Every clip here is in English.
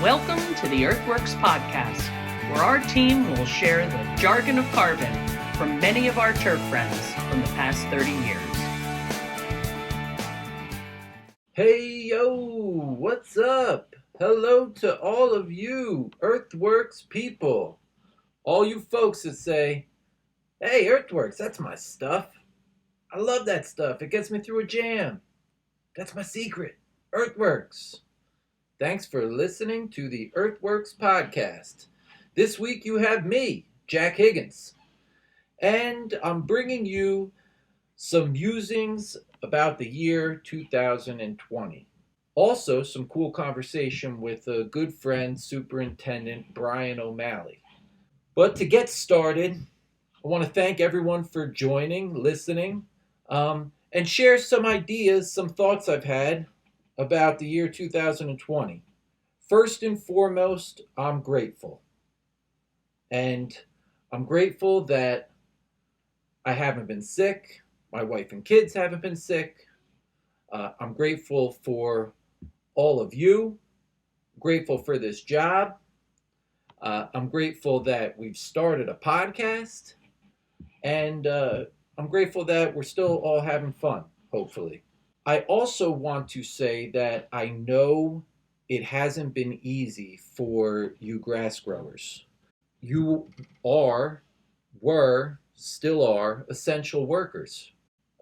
Welcome to the Earthworks Podcast, where our team will share the jargon of carbon from many of our turf friends from the past 30 years. Hey, yo, what's up? Hello to all of you Earthworks people. All you folks that say, hey, Earthworks, that's my stuff. I love that stuff. It gets me through a jam. That's my secret. Earthworks. Thanks for listening to the Earthworks Podcast. This week you have me, Jack Higgins, and I'm bringing you some musings about the year 2020. Also, some cool conversation with a good friend, Superintendent Brian O'Malley. But to get started, I want to thank everyone for joining, listening, and share some ideas, some thoughts I've had about the year 2020. First and foremost, I'm grateful. And I'm grateful that I haven't been sick. My wife and kids haven't been sick. I'm grateful for all of you. Grateful for this job. I'm grateful that we've started a podcast. And I'm grateful that we're still all having fun, hopefully. I also want to say that I know it hasn't been easy for you grass growers. You were, still are essential workers.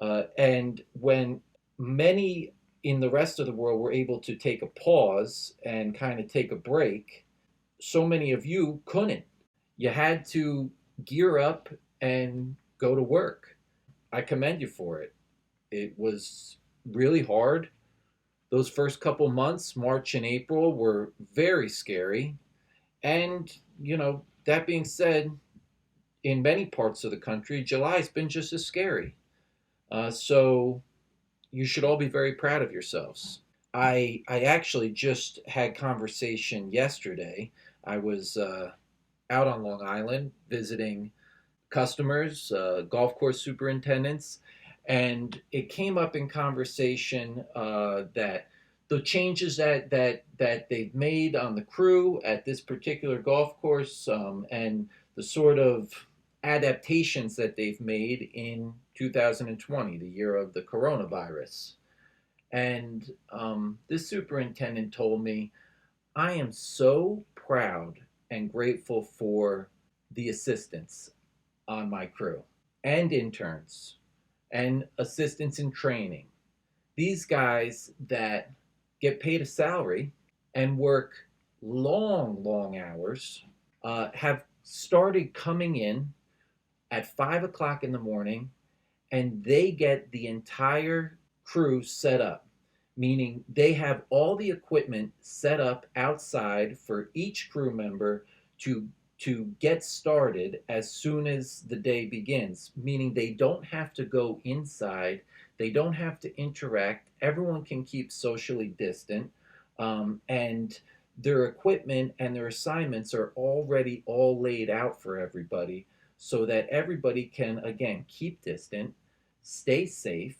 And when many in the rest of the world were able to take a pause and kind of take a break, so many of you couldn't. You had to gear up and go to work. I commend you for it. It was really hard. Those first couple months, March and April, were very scary. And, that being said, in many parts of the country, July's been just as scary. So you should all be very proud of yourselves. I actually just had conversation yesterday. I was out on Long Island visiting customers, golf course superintendents, and it came up in conversation that the changes that they've made on the crew at this particular golf course, and the sort of adaptations that they've made in 2020, the year of the coronavirus. And this superintendent told me, I am so proud and grateful for the assistants on my crew and interns and assistants in training. These guys that get paid a salary and work long hours have started coming in at 5 o'clock in the morning, and they get the entire crew set up, meaning they have all the equipment set up outside for each crew member to get started as soon as the day begins, meaning they don't have to go inside, they don't have to interact, everyone can keep socially distant, and their equipment and their assignments are already all laid out for everybody so that everybody can, again, keep distant, stay safe,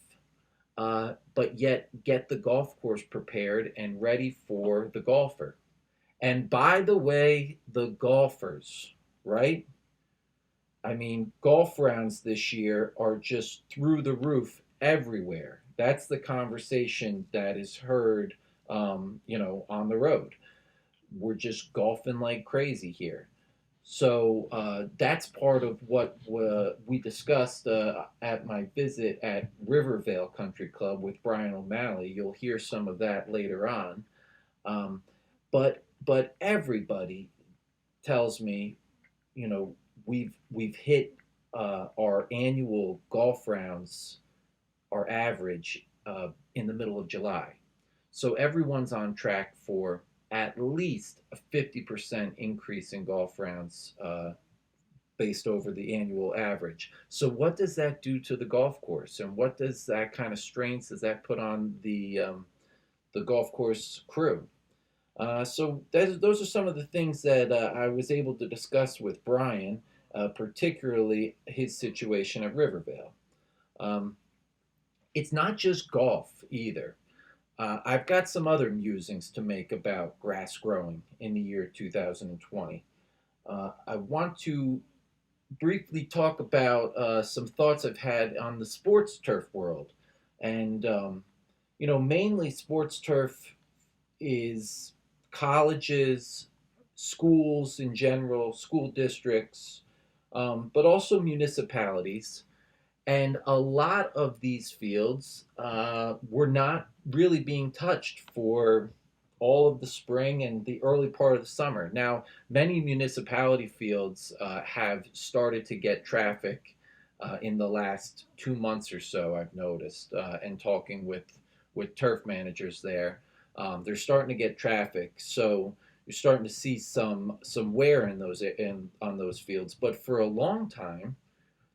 but yet get the golf course prepared and ready for the golfer. And by the way, the golfers, right? I mean, golf rounds this year are just through the roof everywhere. That's the conversation that is heard, on the road. We're just golfing like crazy here. So that's part of what we discussed at my visit at Vale Country Club with Brian O'Malley. You'll hear some of that later on. But everybody tells me, we've hit our annual golf rounds, our average, in the middle of July. So everyone's on track for at least a 50% increase in golf rounds based over the annual average. So what does that do to the golf course, and what does that kind of strains does that put on the golf course crew? So those are some of the things that I was able to discuss with Brian, particularly his situation at Vale. It's not just golf either. I've got some other musings to make about grass growing in the year 2020. I want to briefly talk about some thoughts I've had on the sports turf world. And, mainly sports turf is colleges, schools in general, school districts, but also municipalities. And a lot of these fields were not really being touched for all of the spring and the early part of the summer. Now, many municipality fields have started to get traffic in the last 2 months or so, I've noticed, and talking with turf managers there. They're starting to get traffic. So you're starting to see some wear in those on those fields. But for a long time,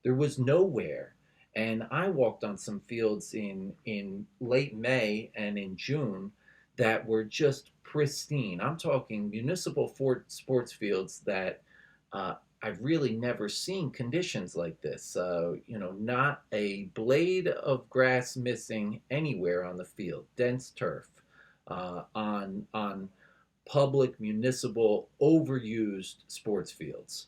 there was nowhere. And I walked on some fields in late May and in June that were just pristine. I'm talking municipal sports fields that I've really never seen conditions like this. Not a blade of grass missing anywhere on the field. Dense turf on public, municipal, overused sports fields.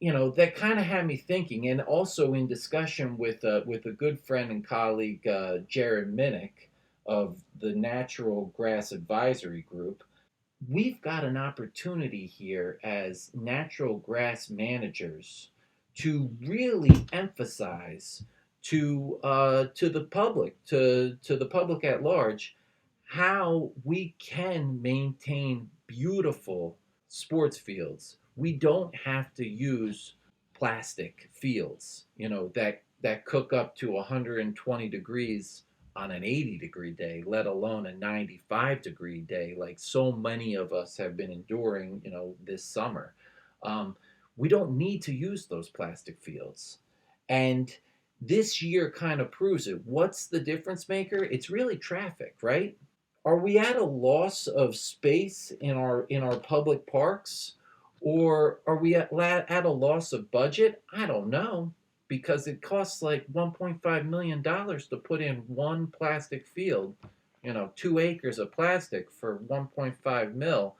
That kind of had me thinking, and also in discussion with a good friend and colleague, Jared Minnick of the Natural Grass Advisory Group. We've got an opportunity here as natural grass managers to really emphasize to the public, to the public at large, how we can maintain beautiful sports fields. We don't have to use plastic fields, that cook up to 120 degrees on an 80-degree day, let alone a 95-degree day, like so many of us have been enduring, this summer. Um, we don't need to use those plastic fields. And this year kind of proves it. What's the difference maker? It's really traffic, right? Are we at a loss of space in our public parks, or are we at a loss of budget? I don't know, because it costs like $1.5 million to put in one plastic field, 2 acres of plastic for 1.5 mil.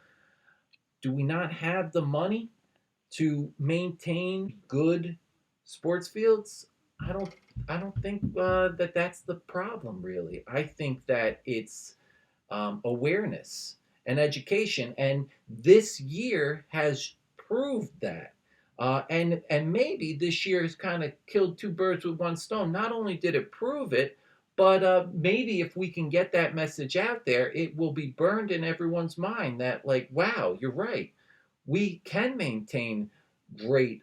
Do we not have the money to maintain good sports fields? I don't I don't think that that's the problem, really. I think that it's awareness and education. And this year has proved that. And maybe this year has kind of killed two birds with one stone. Not only did it prove it, but maybe if we can get that message out there, it will be burned in everyone's mind that, like, wow, you're right. We can maintain great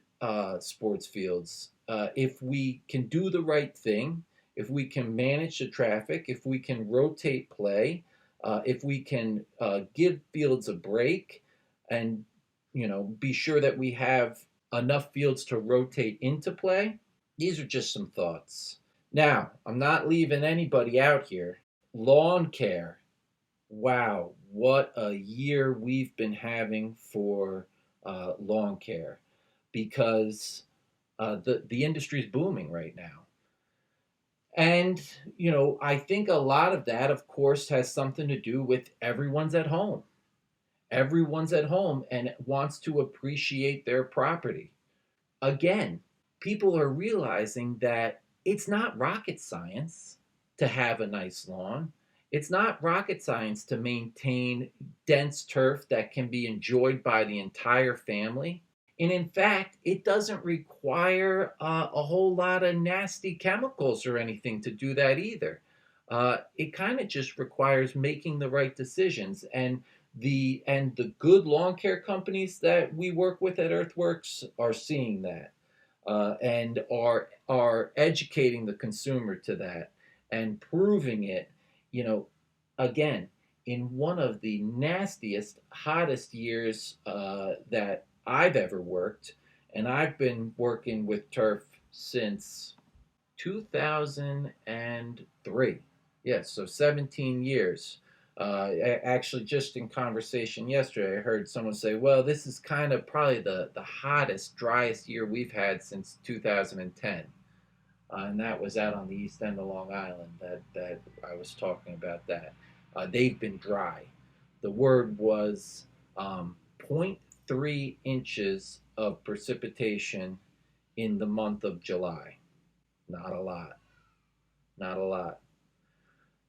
sports fields if we can do the right thing, if we can manage the traffic, if we can rotate play, if we can give fields a break and be sure that we have enough fields to rotate into play. These are just some thoughts. Now, I'm not leaving anybody out here. Lawn care. Wow, what a year we've been having for lawn care, because the industry is booming right now. And, I think a lot of that, of course, has something to do with everyone's at home. Everyone's at home and wants to appreciate their property. Again, people are realizing that it's not rocket science to have a nice lawn. It's not rocket science to maintain dense turf that can be enjoyed by the entire family. And in fact, it doesn't require a whole lot of nasty chemicals or anything to do that either. It kind of just requires making the right decisions. And the good lawn care companies that we work with at Earthworks are seeing that, and are educating the consumer to that and proving it. You know, again, in one of the nastiest, hottest years that I've ever worked, and I've been working with turf since 2003. Yes, so 17 years. Actually, just in conversation yesterday, I heard someone say, well, this is kind of probably the hottest, driest year we've had since 2010. And that was out on the east end of Long Island that I was talking about that. they've been dry. The word was zero point 0.3 inches of precipitation in the month of July. Not a lot. Not a lot.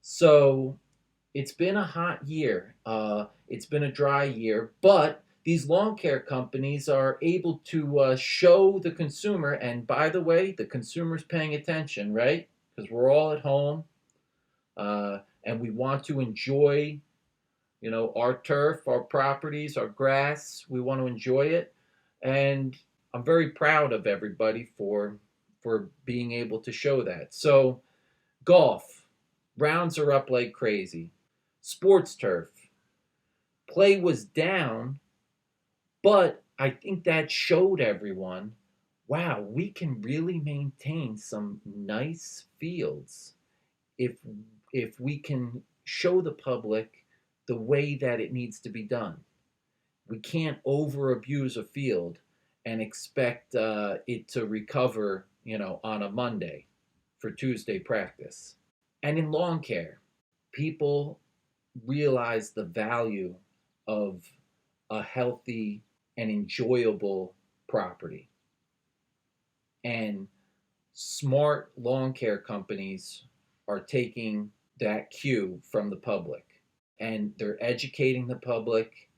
So it's been a hot year. It's been a dry year, but these lawn care companies are able to show the consumer, and by the way, the consumer's paying attention, right? Because we're all at home, and we want to enjoy, our turf, our properties, our grass. We want to enjoy it, and I'm very proud of everybody for being able to show that. So, golf, rounds are up like crazy. Sports turf, play was down, but I think that showed everyone, wow, we can really maintain some nice fields if if we can show the public the way that it needs to be done. We can't over abuse a field and expect it to recover, on a Monday for Tuesday practice. And in lawn care, people realize the value of a healthy and enjoyable property. And smart lawn care companies are taking that cue from the public, and they're educating the public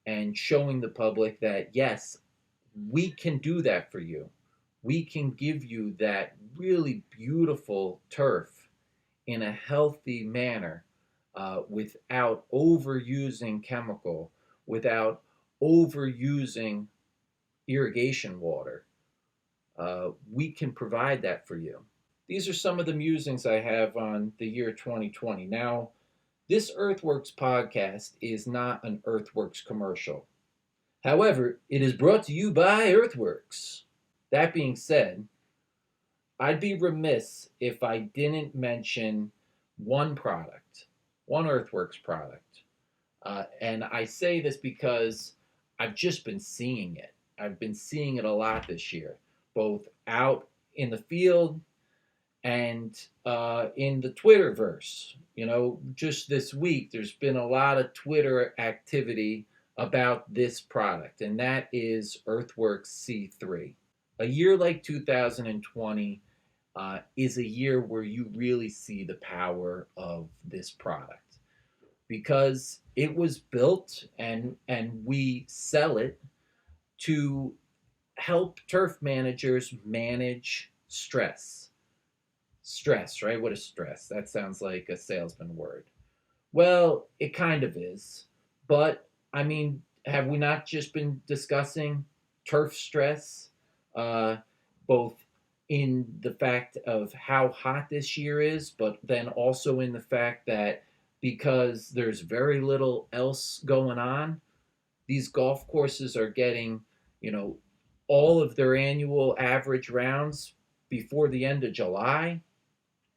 and showing the public that yes, we can do that for you. We can give you that really beautiful turf in a healthy manner, without overusing chemical, without overusing irrigation water. We can provide that for you. These are some of the musings I have on the year 2020. Now, this Earthworks podcast is not an Earthworks commercial. However, it is brought to you by Earthworks. That being said, I'd be remiss if I didn't mention one product, one Earthworks product. And I say this because I've just been seeing it. I've been seeing it a lot this year, both out in the field and in the Twitterverse. Just this week, there's been a lot of Twitter activity about this product, and that is Earthworks C3. A year like 2020 is a year where you really see the power of this product, because it was built and we sell it to help turf managers manage stress. Stress, right? What is stress? That sounds like a salesman word. Well, it kind of is. But, I mean, have we not just been discussing turf stress? Both in the fact of how hot this year is, but then also in the fact that because there's very little else going on, these golf courses are getting, all of their annual average rounds before the end of July.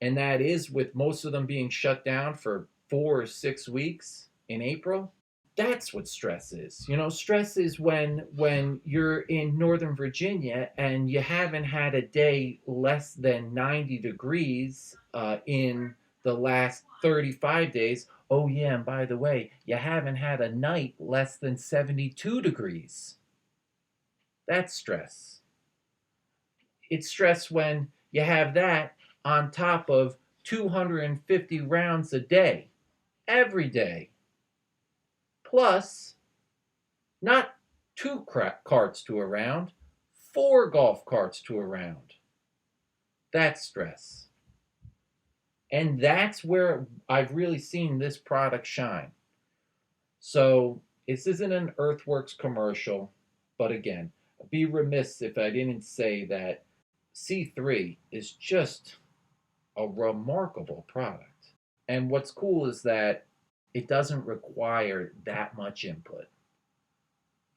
And that is with most of them being shut down for 4 or 6 weeks in April. That's what stress is. Stress is when you're in Northern Virginia and you haven't had a day less than 90 degrees in the last 35 days. Oh yeah, and by the way, you haven't had a night less than 72 degrees. That's stress. It's stress when you have that on top of 250 rounds a day, every day. Plus, not two carts to a round, 4 golf carts to a round. That's stress. And that's where I've really seen this product shine. So, this isn't an Earthworks commercial, but again, I'd be remiss if I didn't say that C3 is just a remarkable product. And what's cool is that it doesn't require that much input.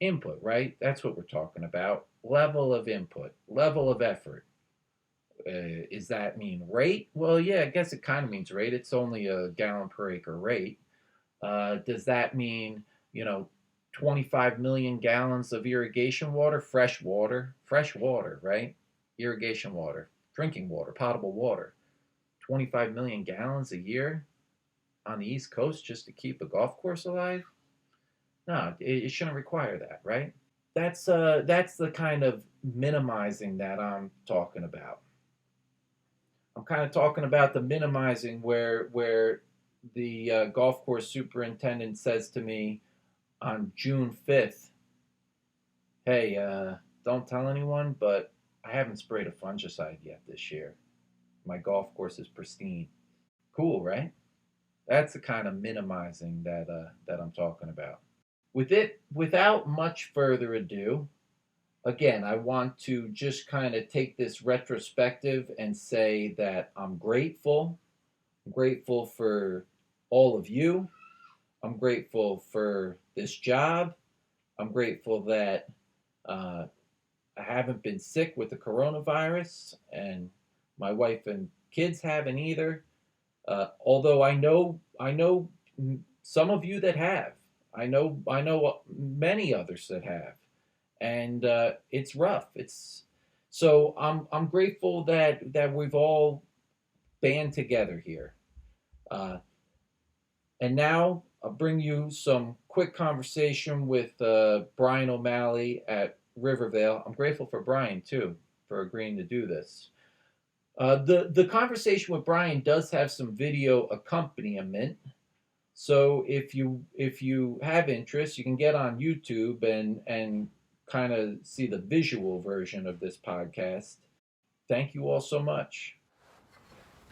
Input, right? That's what we're talking about. Level of input, level of effort. Does that mean rate? Well, yeah, I guess it kind of means rate. It's only a gallon per acre rate. Does that mean, 25 million gallons of irrigation water, fresh water, right? Irrigation water, drinking water, potable water. 25 million gallons a year? on the East Coast just to keep a golf course alive? No, it shouldn't require that, right? That's the kind of minimizing that I'm talking about. I'm kind of talking about the minimizing where the golf course superintendent says to me on June 5th, "Hey, don't tell anyone, but I haven't sprayed a fungicide yet this year. My golf course is pristine." Cool, right? That's the kind of minimizing that I'm talking about. Without much further ado, again, I want to just kind of take this retrospective and say that I'm grateful. I'm grateful for all of you. I'm grateful for this job. I'm grateful that uh, I haven't been sick with the coronavirus, and my wife and kids haven't either. Although I know some of you that have. I know many others that have, and it's rough. It's so I'm grateful that we've all band together here. Uh, and now I'll bring you some quick conversation with Brian O'Malley at Rivervale. I'm grateful for Brian too for agreeing to do this. The conversation with Brian does have some video accompaniment. So if you have interest, you can get on YouTube and kind of see the visual version of this podcast. Thank you all so much.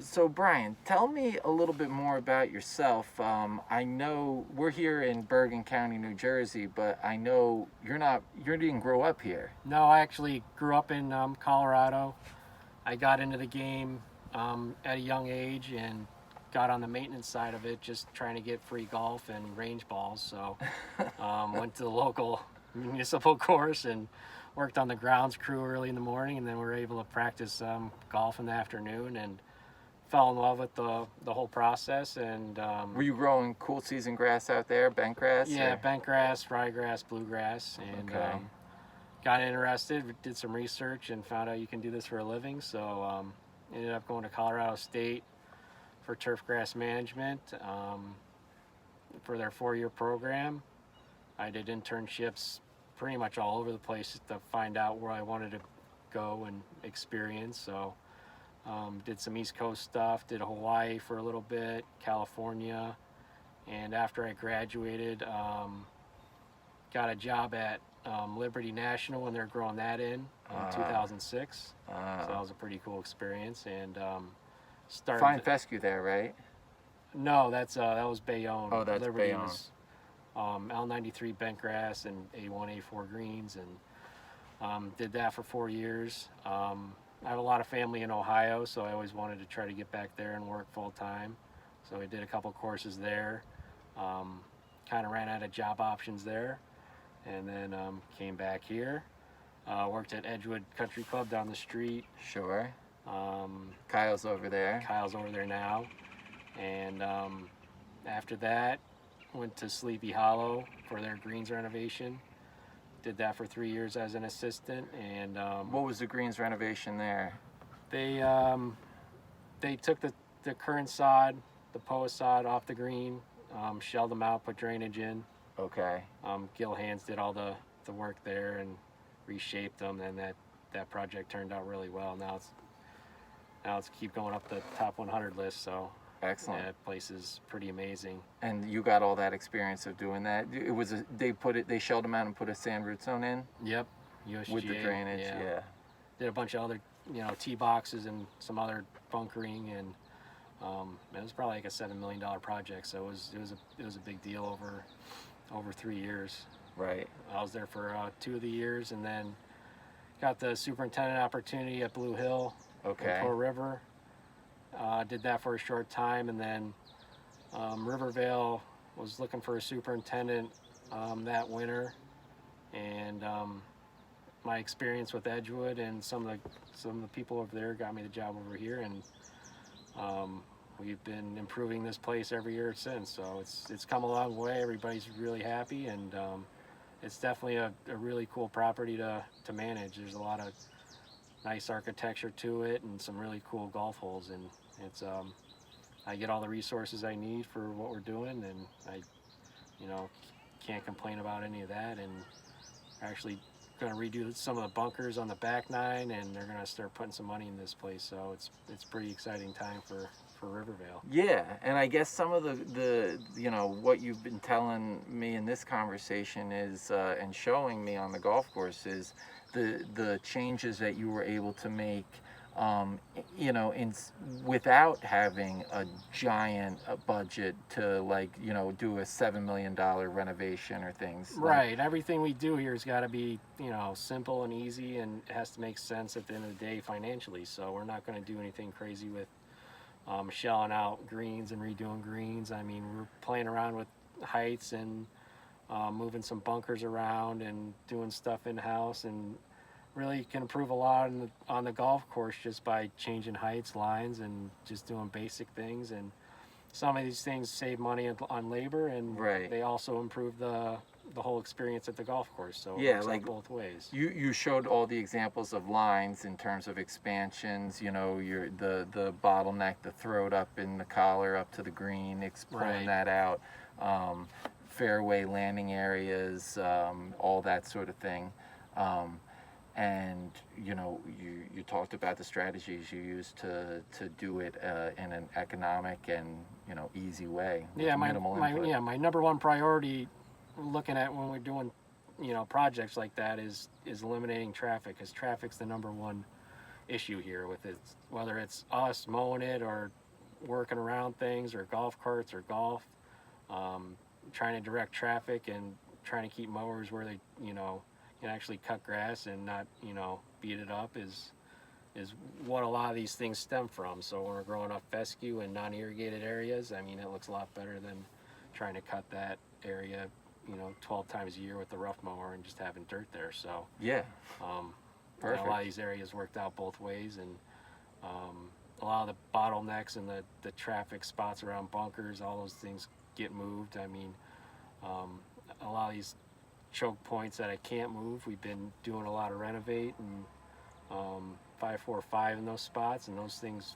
So, Brian, tell me a little bit more about yourself. I know we're here in Bergen County, New Jersey, but I know you didn't grow up here. No, I actually grew up in Colorado. I got into the game at a young age and got on the maintenance side of it, just trying to get free golf and range balls. So went to the local municipal course and worked on the grounds crew early in the morning, and then we were able to practice golf in the afternoon and fell in love with the whole process. And Were you growing cool season grass out there, bent grass? yeah, bent grass, ryegrass, bluegrass, and Okay. got interested, did some research, and found out you can do this for a living. So ended up going to Colorado State for turf grass management for their 4-year program. I did internships pretty much all over the place to find out where I wanted to go and experience. So did some East Coast stuff, did Hawaii for a little bit, California, and after I graduated, got a job at Liberty National when they're growing that in 2006. So that was a pretty cool experience. And started. Fine fescue there, right? No, that was Bayonne. Oh, that's Liberty Bayonne. Was L93 bent grass and A1, A4 greens, and did that for 4 years. I have a lot of family in Ohio, so I always wanted to try to get back there and work full time. So I did a couple courses there. Kind of ran out of job options there, and then came back here. Worked at Edgewood Country Club down the street. Sure. Kyle's over there. Kyle's over there now. And after that, went to Sleepy Hollow for their greens renovation. Did that for 3 years as an assistant. And What was the greens renovation there? they took the current sod, the POA sod off the green, shelled them out, put drainage in. Okay. Gil Hands did all the work there and reshaped them, and that project turned out really well. Now it's keep going up the top 100 list. So Excellent. that place is pretty amazing. And you got all that experience of doing that. It was they shelled them out and put a sand root zone in Yep, USGA. with the drainage. Yeah. Did a bunch of other tee boxes and some other bunkering, and it was probably like a $7 million project. So it was a big deal over 3 years. Right. I was there for 2 of the years, and then got the superintendent opportunity at Blue Hill. Okay. In Pearl River. Did that for a short time, and then Rivervale was looking for a superintendent that winter, and my experience with Edgewood and some of the people over there got me the job over here, and we've been improving this place every year since. So it's come a long way. Everybody's really happy, and it's definitely a really cool property to manage. There's a lot of nice architecture to it and some really cool golf holes, and I get all the resources I need for what we're doing, and I, you know, can't complain about any of that. And we're actually going to redo some of the bunkers on the back nine, and they're going to start putting some money in this place. So it's pretty exciting time for Rivervale. Yeah, and I guess some of the you know what you've been telling me in this conversation is and showing me on the golf course is the changes that you were able to make, you know, without having a giant budget to, like, you know, do a $7 million renovation or things. Right. Everything we do here has got to be, you know, simple and easy, and it has to make sense at the end of the day financially. So we're not going to do anything crazy with shelling out greens and redoing greens. I mean, we're playing around with heights and moving some bunkers around and doing stuff in-house, and really can improve a lot on the golf course just by changing heights, lines, and just doing basic things. And some of these things save money on labor, and Right. they also improve the whole experience at the golf course. So it Yeah, works like out both ways. you showed all the examples of lines in terms of expansions. You know, the bottleneck, the throat up in the collar up to the green, pulling Right. that out, fairway landing areas, all that sort of thing. And you know, you talked about the strategies you used to do it in an economic and, you know, easy way with Yeah, minimal input. my number one priority looking at when we're doing, you know, projects like that is eliminating traffic, because traffic's the number one issue here with it, whether it's us mowing it or working around things or golf carts or golf, trying to direct traffic and trying to keep mowers where they, you know, can actually cut grass and not, you know, beat it up is what a lot of these things stem from. So when we're growing up fescue and non-irrigated areas, I mean, it looks a lot better than trying to cut that area, you know, 12 times a year with the rough mower and just having dirt there. So Yeah, you know, perfect. a lot of these areas worked out both ways, and a lot of the bottlenecks and the traffic spots around bunkers, all those things get moved. I mean, a lot of these choke points that I can't move, we've been doing a lot of renovate and 5-4-5 in those spots, and those things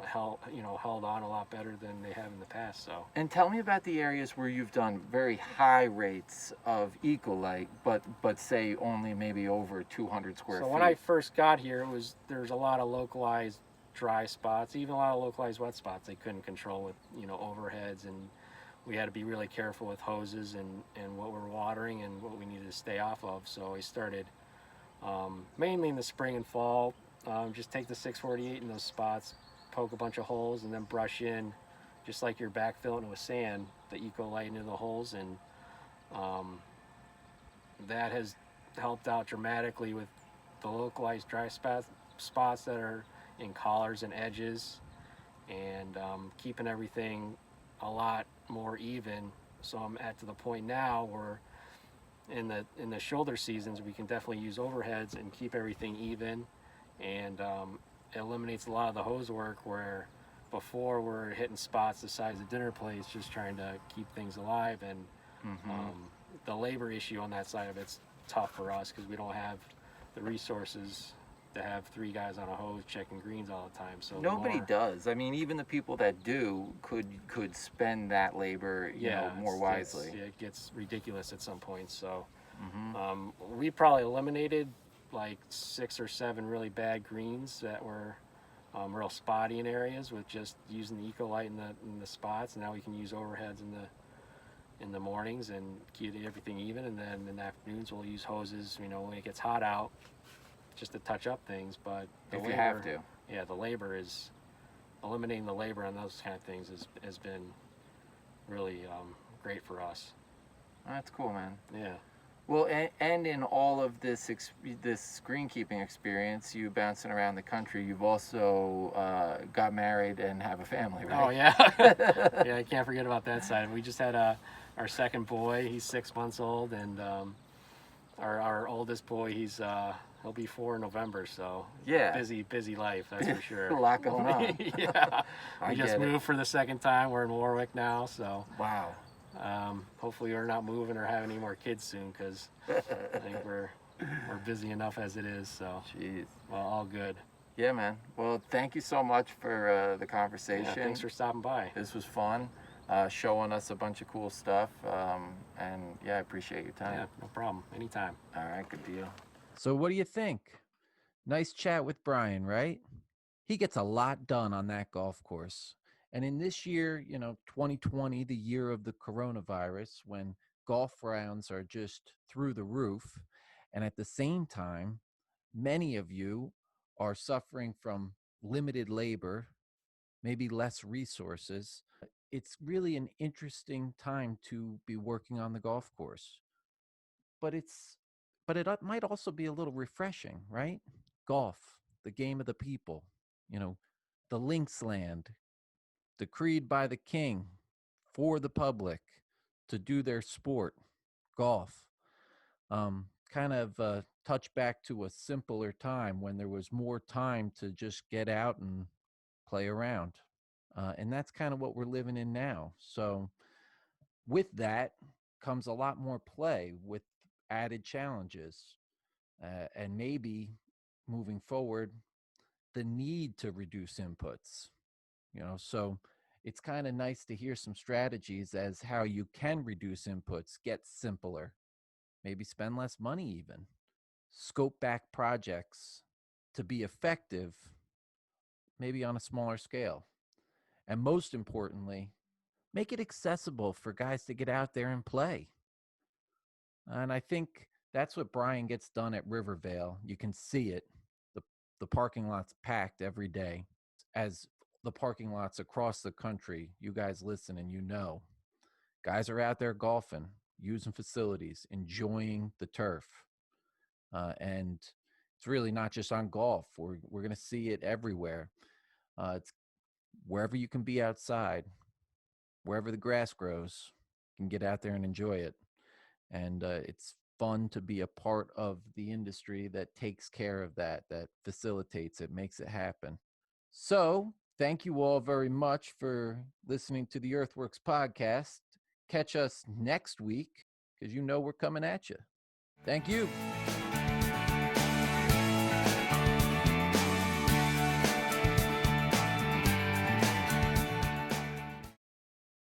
held on a lot better than they have in the past. So And tell me about the areas where you've done very high rates of Ecolite, but say only maybe over 200 square feet. when I first got here, there was a lot of localized dry spots, even a lot of localized wet spots they couldn't control with, you know, overheads, and we had to be really careful with hoses and what we're watering and what we needed to stay off of. So I started mainly in the spring and fall, just take the 648 in those spots, poke a bunch of holes, and then brush in, just like you're backfilling with sand, the Ecolite into the holes, and that has helped out dramatically with the localized dry spots that are in collars and edges, and keeping everything a lot more even. So I'm to the point now where in the shoulder seasons we can definitely use overheads and keep everything even, and it eliminates a lot of the hose work where before we're hitting spots the size of dinner plates just trying to keep things alive. And the labor issue on that side of it's tough for us because we don't have the resources to have 3 guys on a hose checking greens all the time. So Nobody does. I mean, even the people that do could spend that labor, you know, more wisely. it gets ridiculous at some points. So we probably eliminated like 6 or 7 really bad greens that were real spotty in areas with just using the Ecolite in the spots. And now we can use overheads in the mornings and keep everything even, and then in the afternoons we'll use hoses, you know, when it gets hot out, just to touch up things. But If you have to. Yeah, the labor is eliminating the labor on those kind of things has been really great for us. That's cool, man. Yeah. Well, and in all of this this greenkeeping experience, you bouncing around the country, you've also got married and have a family, right? Oh yeah. Yeah, I can't forget about that side. We just had our second boy. He's 6 months old, and our oldest boy, he'll be 4 in November. So Yeah. busy life, that's for sure. A lot going on. Yeah. I We just get it. moved for the second time. We're in Warwick now, so Wow. hopefully we're not moving or having any more kids soon, because I think we're busy enough as it is. So Jeez. well, all good. Yeah, man. Well, thank you so much for the conversation. Yeah, thanks for stopping by. This was fun, showing us a bunch of cool stuff. And yeah, I appreciate your time. Yeah, no problem. Anytime. All right, good deal. So what do you think? Nice chat with Brian, right? He gets a lot done on that golf course. And in this year, 2020, the year of the coronavirus, when golf rounds are just through the roof, and at the same time, many of you are suffering from limited labor, maybe less resources. It's really an interesting time to be working on the golf course. But it might also be a little refreshing, right? Golf, the game of the people, you know, the links land, decreed by the king for the public to do their sport, golf. Kind of touch back to a simpler time when there was more time to just get out and play around. And that's kind of what we're living in now. So, with that comes a lot more play with added challenges. And maybe moving forward, the need to reduce inputs. So it's kind of nice to hear some strategies as how you can reduce inputs, get simpler, maybe spend less money even, scope back projects to be effective, maybe on a smaller scale. And most importantly, make it accessible for guys to get out there and play. And I think that's what Brian gets done at Rivervale. You can see it. The parking lot's packed every day. As the parking lots across the country, you guys listen and guys are out there golfing, using facilities, enjoying the turf. And it's really not just on golf. We're going to see it everywhere. It's wherever you can be outside, wherever the grass grows, you can get out there and enjoy it. And it's fun to be a part of the industry that takes care of that facilitates it, makes it happen. So thank you all very much for listening to the Earthworks podcast. Catch us next week because we're coming at you. Thank you.